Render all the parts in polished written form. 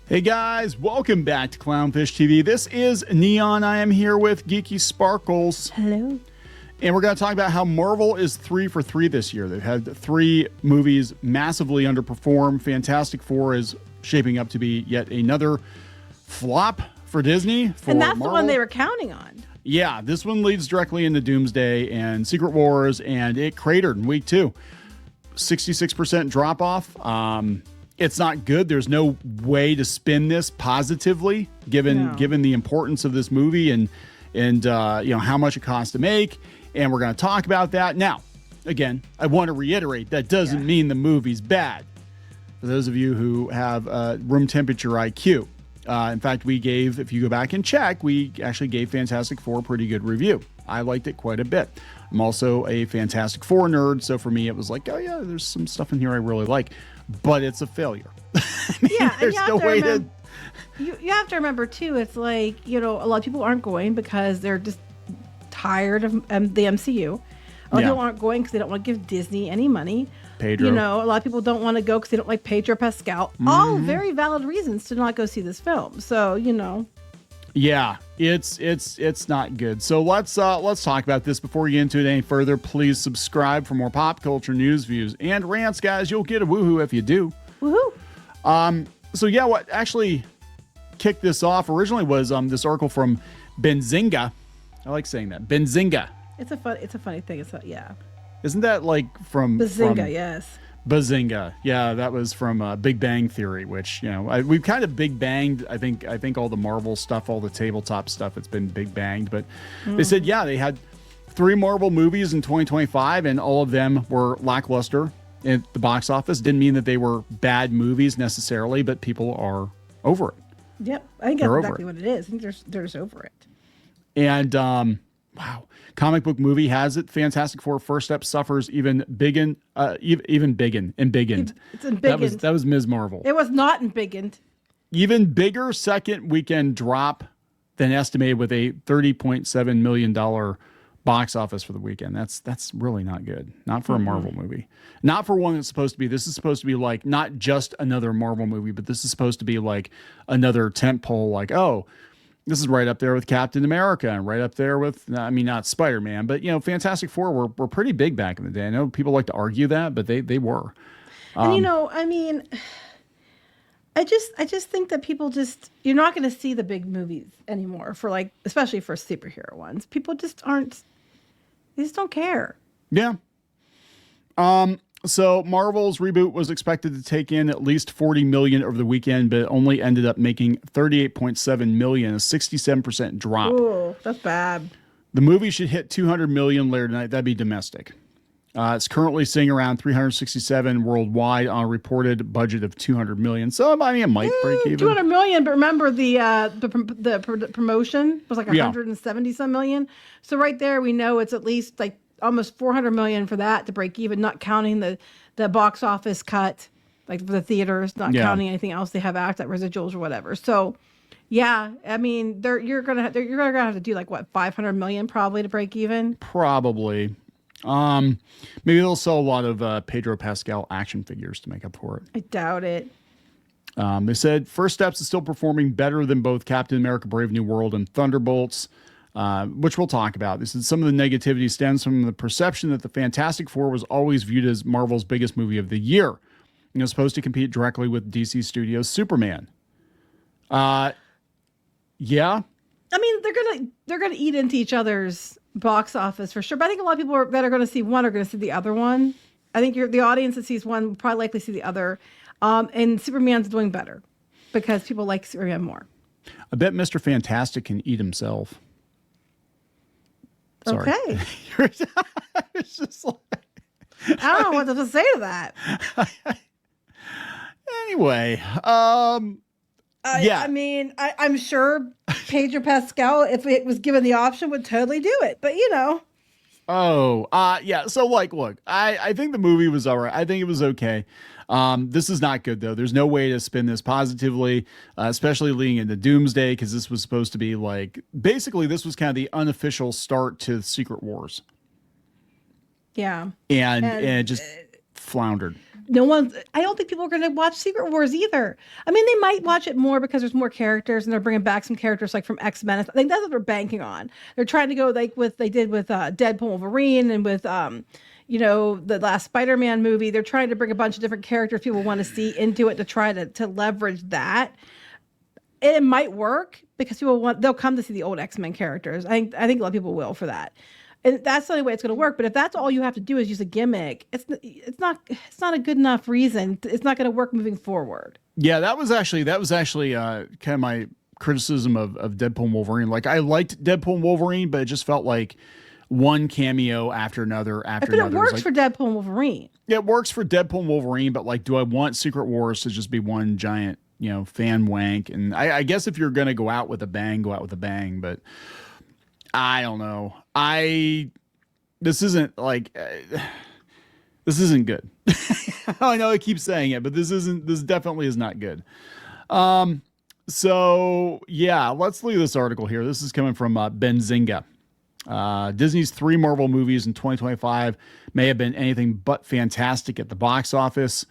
Hey guys, welcome back to Clownfish TV. This is Kneon. I am here with Geeky Sparkles. Hello. And we're going to talk about how Marvel is 3 for 3 this year. They've had 3 movies massively underperform. Fantastic Four is shaping up to be yet another flop for Disney. And that's Marvel. The one they were counting on. Yeah, this one leads directly into Doomsday and Secret Wars, and it cratered in week 2. 66% drop off. It's not good. There's no way to spin this positively, given the importance of this movie and how much it costs to make. And we're going to talk about that. Now, again, I want to reiterate that doesn't mean the movie's bad. For those of you who have room temperature IQ. In fact, we gave, if you go back and check, we actually gave Fantastic Four a pretty good review. I liked it quite a bit. I'm also a Fantastic Four nerd, so for me it was like, oh yeah, there's some stuff in here I really like. But it's a failure. There's no way to. You have to remember too. It's like a lot of people aren't going because they're just tired of the MCU. A lot of people aren't going because they don't want to give Disney any money. Pedro. A lot of people don't want to go because they don't like Pedro Pascal. Mm-hmm. All very valid reasons to not go see this film. So Yeah, it's not good. So let's talk about this before we get into it any further. Please subscribe for more pop culture news, views, and rants, guys. You'll get a woohoo if you do. Woohoo! So yeah, what actually kicked this off originally was this article from Benzinga. I like saying that. Benzinga. It's a funny thing. Isn't that like from Bazinga? Yes. Bazinga. Yeah, that was from Big Bang Theory, which, we've kind of big banged. I think all the Marvel stuff, all the tabletop stuff, it's been big banged. But they said, they had 3 Marvel movies in 2025, and all of them were lackluster at the box office. Didn't mean that they were bad movies necessarily, but people are over it. Yep, I think that's exactly what it is. I think they're just over it. And wow. Comic book movie has it. Fantastic Four first step suffers even embiggened. It's embiggened. That was Ms. Marvel. It was not embiggened. Even bigger second weekend drop than estimated with a $30.7 million box office for the weekend. That's really not good. Not for a Marvel movie. Not for one that's supposed to be. This is supposed to be like not just another Marvel movie, but this is supposed to be like another tentpole. Like, oh, this is right up there with Captain America and right up there with, not Spider-Man, but, Fantastic Four were pretty big back in the day. I know people like to argue that, but they were. And, I just think that people you're not going to see the big movies anymore for especially for superhero ones. People just they just don't care. Yeah. So Marvel's reboot was expected to take in at least $40 million over the weekend, but it only ended up making $38.7 million, a 67% drop. Ooh, that's bad. The movie should hit $200 million later tonight. That'd be domestic. It's currently sitting around 367 worldwide on a reported budget of $200 million. So it might break even. 200 million, but remember the promotion was like 170 some million. So right there, we know it's at least like almost 400 million for that to break even, not counting the box office cut, like for the theaters, not counting anything else they have like residuals or whatever. So, you're gonna have to do like what 500 million probably to break even. Probably. Maybe they'll sell a lot of Pedro Pascal action figures to make up for it. I doubt it. They said First Steps is still performing better than both Captain America: Brave New World and Thunderbolts. Which we'll talk about. This is some of the negativity stems from the perception that the Fantastic Four was always viewed as Marvel's biggest movie of the year. Supposed to compete directly with DC Studios' Superman. Yeah. They're gonna eat into each other's box office for sure. But I think a lot of people that are going to see one are going to see the other one. I think the audience that sees one will probably likely see the other. And Superman's doing better because people like Superman more. I bet Mr. Fantastic can eat himself. Sorry. Okay. It's just like, I don't know what to say to that. Anyway, I'm sure Pedro Pascal, if it was given the option, would totally do it. But Oh, yeah. So look, I think the movie was all right. I think it was okay. This is not good though. There's no way to spin this positively, especially leading into Doomsday, because this was supposed to be basically this was kind of the unofficial start to Secret Wars. Yeah. And it just floundered. I don't think people are going to watch Secret Wars either. I mean, they might watch it more because there's more characters and they're bringing back some characters like from X-Men. I think that's what they're banking on. They're trying to go like they did with Deadpool, Wolverine, and with the last Spider-Man movie. They're trying to bring a bunch of different characters people want to see into it to try to leverage that. It might work because they'll come to see the old X-Men characters. I think a lot of people will for that. And that's the only way it's going to work. But if that's all you have to do is use a gimmick, it's not a good enough reason. It's not going to work moving forward. Yeah, that was actually kind of my criticism of Deadpool and Wolverine. Like, I liked Deadpool and Wolverine, but it just felt like one cameo after another after but another. But it works for Deadpool and Wolverine. Yeah, it works for Deadpool and Wolverine, but like, do I want Secret Wars to just be one giant, fan wank? And I guess if you're going to go out with a bang, go out with a bang. But I don't know. This isn't good. I know I keep saying it, but this definitely is not good. So yeah, let's leave this article here. This is coming from Benzinga. Disney's 3 Marvel movies in 2025 may have been anything but fantastic at the box office.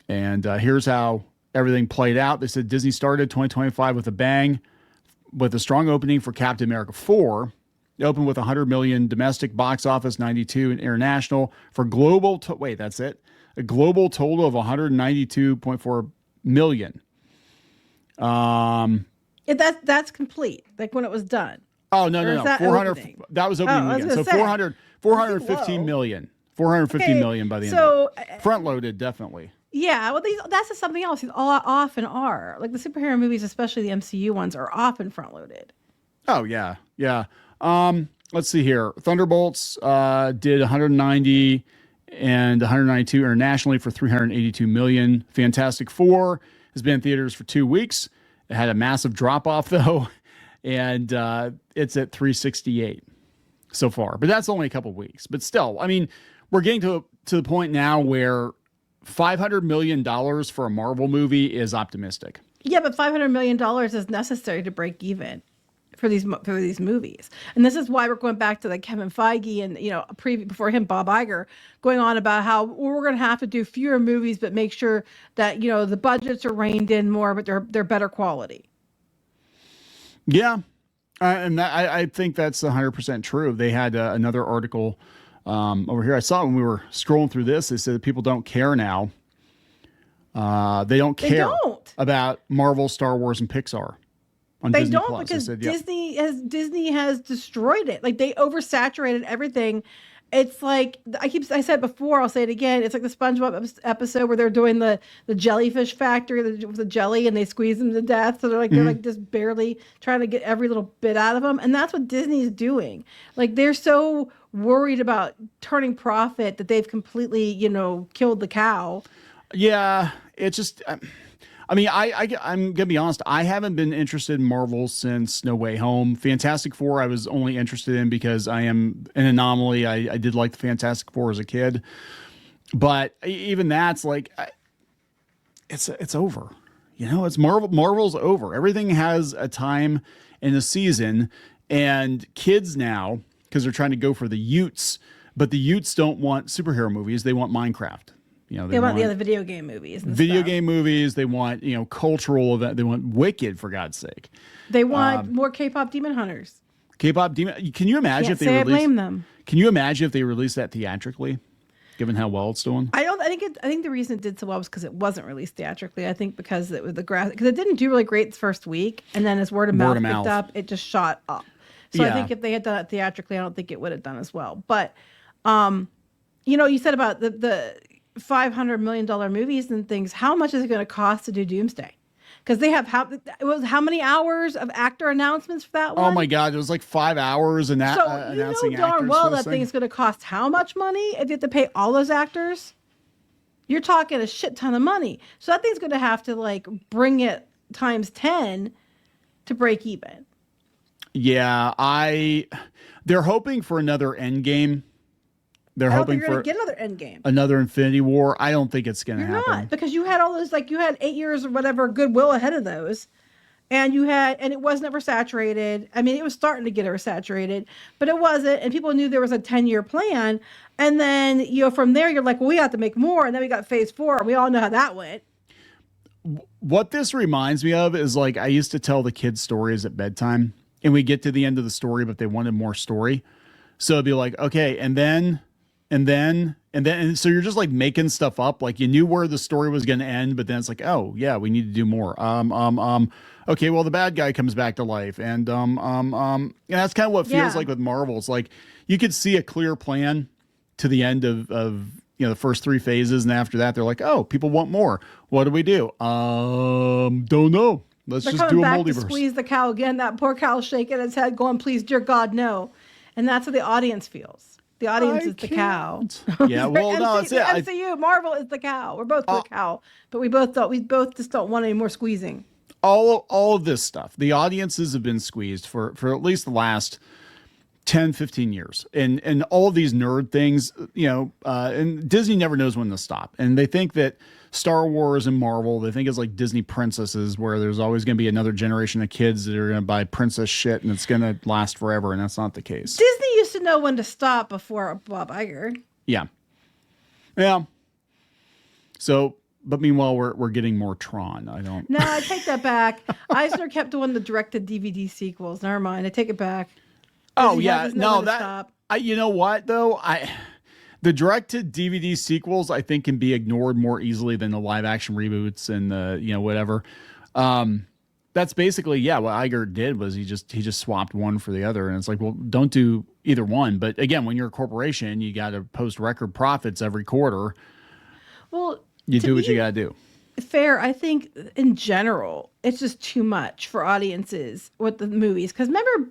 And here's how everything played out. They said Disney started 2025 with a bang, with a strong opening for Captain America 4. It opened with 100 million domestic box office, 92 in international for global. That's it. A global total of 192.4 million. That's complete. Like when it was done. Oh, no. 400. Opening? That was opening weekend. So 415 million. 450 million by the end of it. Front loaded, definitely. Yeah, well, that's just something else. These all often are. Like the superhero movies, especially the MCU ones, are often front loaded. Oh, yeah. Yeah. Let's see here. Thunderbolts did 190 and 192 internationally for 382 million. Fantastic Four has been in theaters for 2 weeks. It had a massive drop off though, and it's at 368 so far. But that's only a couple weeks. But still, I mean, we're getting to the point now where $500 million for a Marvel movie is optimistic. Yeah, but $500 million is necessary to break even for these movies. And this is why we're going back to like Kevin Feige and, before him, Bob Iger, going on about how we're going to have to do fewer movies, but make sure that, the budgets are reined in more, but they're better quality. Yeah. And I think that's 100% true. They had another article over here. I saw it when we were scrolling through this. They said that people don't care now. They don't care about Marvel, Star Wars, and Pixar. They Disney don't Plus. Because Disney has destroyed it. Like they oversaturated everything. It's like I said before, I'll say it again. It's like the SpongeBob episode where they're doing the jellyfish factory with the jelly and they squeeze them to death. So they're like just barely trying to get every little bit out of them. And that's what Disney's doing. Like they're so worried about turning profit that they've completely, killed the cow. Yeah, it's just. I mean, I'm gonna be honest. I haven't been interested in Marvel since No Way Home. Fantastic Four, I was only interested in because I am an anomaly. I did like the Fantastic Four as a kid, but even that's like, it's over. It's Marvel. Marvel's over. Everything has a time and a season, and kids now, because they're trying to go for the Utes, but the Utes don't want superhero movies. They want Minecraft. They want the other video game movies. Game movies. They want, cultural event. They want Wicked, for God's sake. They want more K-pop Demon Hunters. K-pop Demon. Can you imagine if they released? I blame them. Can you imagine if they released that theatrically, given how well it's doing? I think the reason it did so well was because it wasn't released theatrically. I think because it was because it didn't do really great the first week, and then as word of mouth picked up, it just shot up. So I think if they had done it theatrically, I don't think it would have done as well. But, you said about the $500 million movies and things. How much is it going to cost to do Doomsday? Because they have how many hours of actor announcements for that one? Oh my God, it was like 5 hours and that. So announcing darn well that thing is going to cost how much money if you have to pay all those actors? You're talking a shit ton of money. So that thing's going to have to like bring it times 10 to break even. Yeah, they're hoping for another Endgame. They're hoping for get another Endgame, another Infinity War. I don't think it's going to happen. Not because you had all those you had 8 years or whatever goodwill ahead of those, and it was never saturated. I mean, it was starting to get oversaturated, but it wasn't, and people knew there was a 10-year plan. And then, from there, you're like, well, we have to make more. And then we got phase 4. And we all know how that went. What this reminds me of is like, I used to tell the kids stories at bedtime and we get to the end of the story, but they wanted more story. So it'd be like, okay. And so you're just like making stuff up. Like you knew where the story was going to end, but then it's like, oh yeah, we need to do more. Okay. Well, the bad guy comes back to life. And that's kind of what it feels like with Marvel. It's like you could see a clear plan to the end of the first 3 phases. And after that, they're like, oh, people want more. What do we do? Don't know. Let's They're just do a back multiverse. To squeeze the cow again. That poor cow shaking its head going, please, dear God, no. And that's how the audience feels. The audience is the cow. Yeah, well, no, that's it. MCU, Marvel is the cow. We're both the cow. But we both just don't want any more squeezing. All of this stuff. The audiences have been squeezed for at least the last 10, 15 years. And all of these nerd things, and Disney never knows when to stop. And they think that Star Wars and Marvel, they think it's like Disney princesses where there's always going to be another generation of kids that are going to buy princess shit and it's going to last forever. And that's not the case. Disney used to know when to stop before Bob Iger. Yeah. Yeah. So, but meanwhile, we're getting more Tron. No, I take that back. Eisner kept doing the direct-to-DVD sequels. Never mind. I take it back. Oh, yeah. No, you know what, though? The direct-to-DVD sequels, I think, can be ignored more easily than the live-action reboots and the, whatever. That's basically, what Iger did was he just swapped one for the other. And it's like, well, don't do either one. But again, when you're a corporation, you got to post record profits every quarter. Well, you do what you got to do. Fair. I think in general, it's just too much for audiences with the movies. Because remember,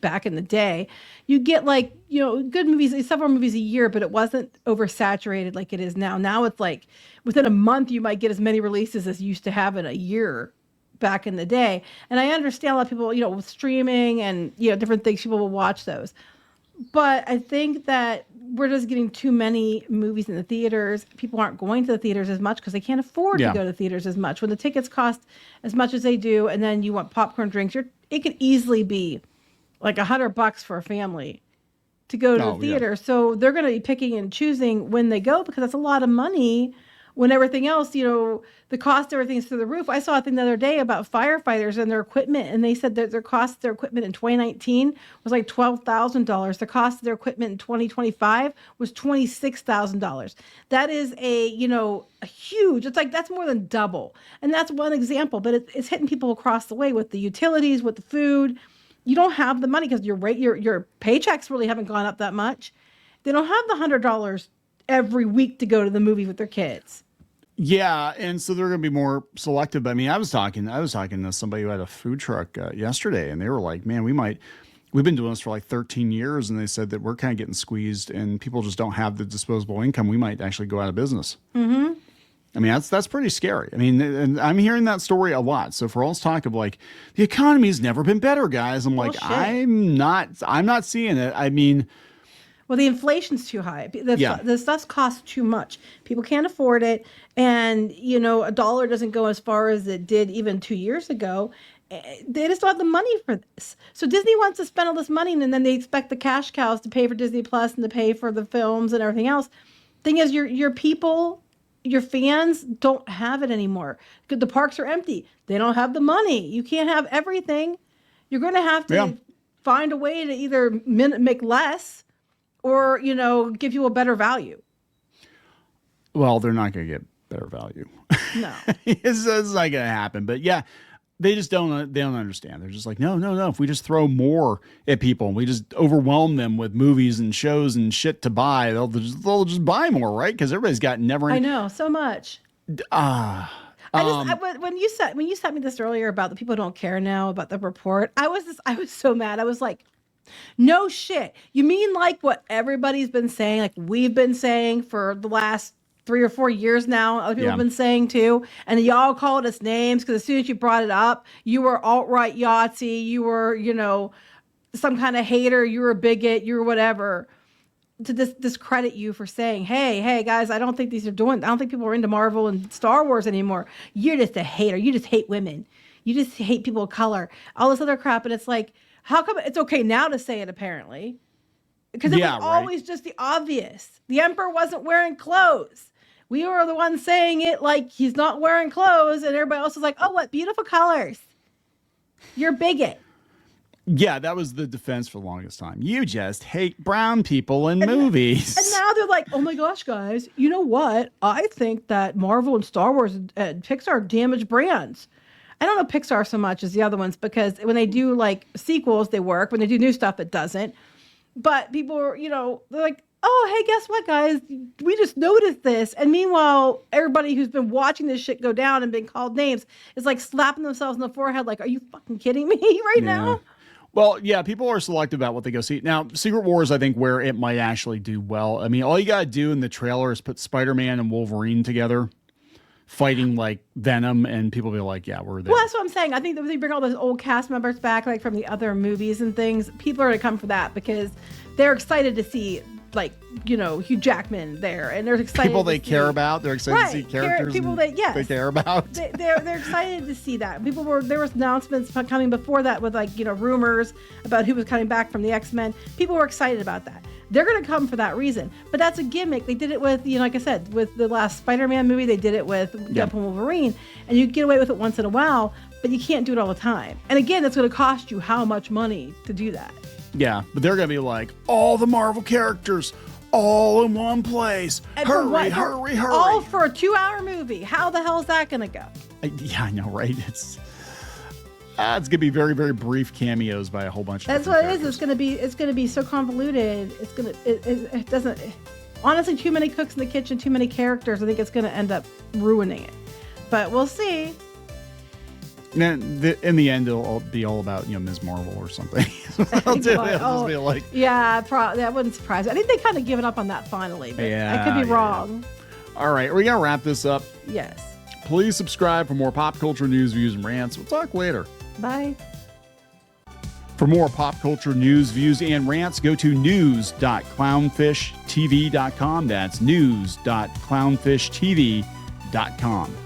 back in the day, you get like, good movies, several movies a year, but it wasn't oversaturated like it is now. Now it's like within a month, you might get as many releases as you used to have in a year back in the day. And I understand a lot of people, with streaming and, different things, people will watch those. But I think that we're just getting too many movies in the theaters. People aren't going to the theaters as much because they can't afford to go to theaters as much. When the tickets cost as much as they do, and then you want popcorn drinks, it could easily be like $100 for a family to go to the theater. Yeah. So they're going to be picking and choosing when they go because that's a lot of money when everything else, the cost of everything is through the roof. I saw a thing the other day about firefighters and their equipment, and they said that their cost of their equipment in 2019 was like $12,000. The cost of their equipment in 2025 was $26,000. That is a huge, it's like, that's more than double. And that's one example, but it's hitting people across the way with the utilities, with the food. You don't have the money because your paychecks really haven't gone up that much. They don't have the $100 every week to go to the movie with their kids. Yeah, and so they're going to be more selective. I mean, I was talking to somebody who had a food truck yesterday, and they were like, "Man, we've been doing this for like 13 years," and they said that we're kind of getting squeezed, and people just don't have the disposable income. We might actually go out of business. Mm-hmm. I mean, that's pretty scary. I mean, and I'm hearing that story a lot. So for all this talk of like the economy's never been better, guys, I'm like, I'm not seeing it. I mean. Well, the inflation's too high. The stuff costs too much. People can't afford it. And, a dollar doesn't go as far as it did even 2 years ago. They just don't have the money for this. So Disney wants to spend all this money, and then they expect the cash cows to pay for Disney Plus and to pay for the films and everything else. Thing is, your people, your fans don't have it anymore. The parks are empty. They don't have the money. You can't have everything. You're going to have to find a way to either make less or, give you a better value. Well, they're not going to get better value. No. It's not going to happen. But yeah, they don't understand. They're just like, no. If we just throw more at people and we just overwhelm them with movies and shows and shit to buy, they'll just buy more, right? Because everybody's got never. I know, so much. When you sent me this earlier about the people don't care now about the report, I was so mad. I was like, no shit. You mean like what everybody's been saying, like we've been saying for the last 3 or 4 years now, other people have been saying too, and y'all called us names because as soon as you brought it up, you were alt-right Yahtzee, you were, some kind of hater, you were a bigot, you were whatever, to discredit you for saying, hey guys, I don't think people are into Marvel and Star Wars anymore. You're just a hater. You just hate women. You just hate people of color. All this other crap. And it's like, how come it's okay now to say it, apparently? Because it was always just the obvious. The emperor wasn't wearing clothes. We were the ones saying it like he's not wearing clothes, and everybody else was like, oh, what beautiful colors. You're a bigot. Yeah, that was the defense for the longest time. You just hate brown people in movies. And now they're like, oh my gosh, guys, you know what? I think that Marvel and Star Wars and Pixar damage brands. I don't know Pixar so much as the other ones, because when they do like sequels, they work. When they do new stuff, it doesn't. But people are, they're like, oh, hey, guess what, guys? We just noticed this. And meanwhile, everybody who's been watching this shit go down and been called names is like slapping themselves in the forehead like, are you fucking kidding me now? Well, yeah, people are selective about what they go see. Now, Secret Wars, I think, where it might actually do well. I mean, all you got to do in the trailer is put Spider-Man and Wolverine together, fighting like Venom, and people will be like, yeah, we're there. Well, that's what I'm saying. I think that when they bring all those old cast members back, like from the other movies and things, people are going to come for that because they're excited to see, like, Hugh Jackman there, and they're excited. People they care about. They're excited to see characters. People they care about. They're excited to see that. There was announcements coming before that with rumors about who was coming back from the X-Men. People were excited about that. They're going to come for that reason. But that's a gimmick. They did it with, like I said, with the last Spider-Man movie. They did it with Deadpool and Wolverine, and you get away with it once in a while, but you can't do it all the time. And again, it's going to cost you how much money to do that. Yeah, but they're going to be like, all the Marvel characters, all in one place. And hurry. All for a 2-hour movie. How the hell is that going to go? I know, right? It's going to be very, very brief cameos by a whole bunch of That's what characters. It is. It's going to be so convoluted. It doesn't, honestly, too many cooks in the kitchen, too many characters. I think it's going to end up ruining it. But we'll see. In the end, it'll be all about Ms. Marvel or something. That wouldn't surprise me. I think they kind of given up on that finally. But I could be wrong. All right, we're gonna wrap this up. Yes. Please subscribe for more pop culture news, views, and rants. We'll talk later. Bye. For more pop culture news, views, and rants, go to news.clownfishtv.com. That's news.clownfishtv.com.